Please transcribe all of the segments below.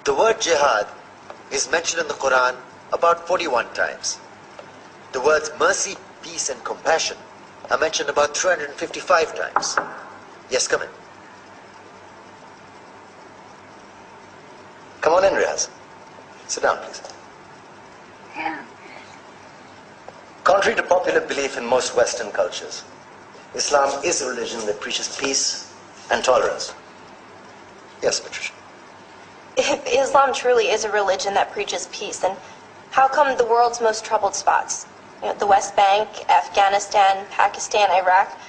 The word jihad is mentioned in the Quran about 41 times. The words mercy, peace and compassion are mentioned about 355 times. Yes, come in. Come on in, Riaz. Sit down, please. Contrary to popular belief in most Western cultures, Islam is a religion that preaches peace and tolerance. Yes, Patricia. If Islam truly is a religion that preaches peace, then how come the world's most troubled spots, the West Bank, Afghanistan, Pakistan, Iraq,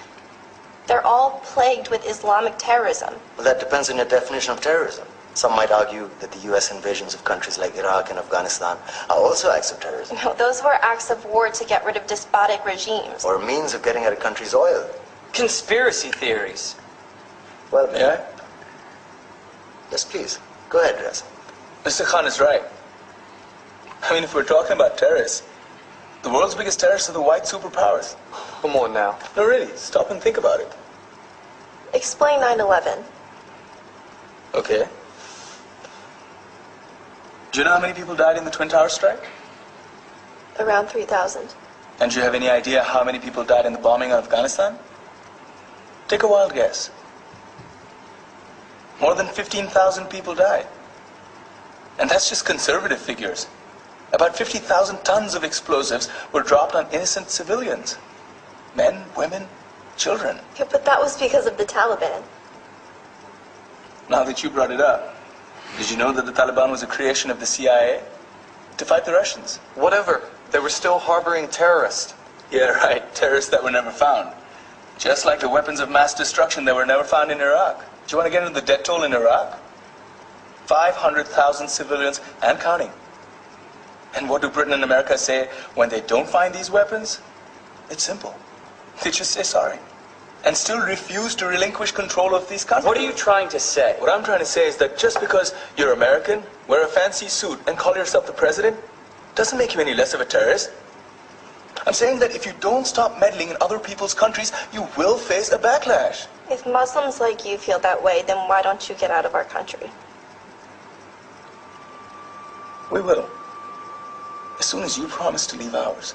they're all plagued with Islamic terrorism? Well, that depends on your definition of terrorism. Some might argue that the US invasions of countries like Iraq and Afghanistan are also acts of terrorism. No, those were acts of war to get rid of despotic regimes. Or a means of getting at a country's oil. Conspiracy theories. Well, may I? Yes, please. Go ahead, Riaz. Mr. Khan is right. I mean, if we're talking about terrorists, the world's biggest terrorists are the white superpowers. Come on now. No, really, stop and think about it. Explain 9/11. Okay. Do you know how many people died in the Twin Towers strike? Around 3,000. And do you have any idea how many people died in the bombing of Afghanistan? Take a wild guess. More than 15,000 people died. And that's just conservative figures. About 50,000 tons of explosives were dropped on innocent civilians. Men, women, children. Yeah, but that was because of the Taliban. Now that you brought it up, did you know that the Taliban was a creation of the CIA to fight the Russians? Whatever. They were still harboring terrorists. Yeah, right. Terrorists that were never found. Just like the weapons of mass destruction that were never found in Iraq. Do you want to get into the death toll in Iraq? 500,000 civilians and counting. And what do Britain and America say when they don't find these weapons? It's simple. They just say sorry. And still refuse to relinquish control of these countries. What are you trying to say? What I'm trying to say is that just because you're American, wear a fancy suit, and call yourself the president, doesn't make you any less of a terrorist. I'm saying that if you don't stop meddling in other people's countries, you will face a backlash. If Muslims like you feel that way, then why don't you get out of our country? We will. As soon as you promise to leave ours.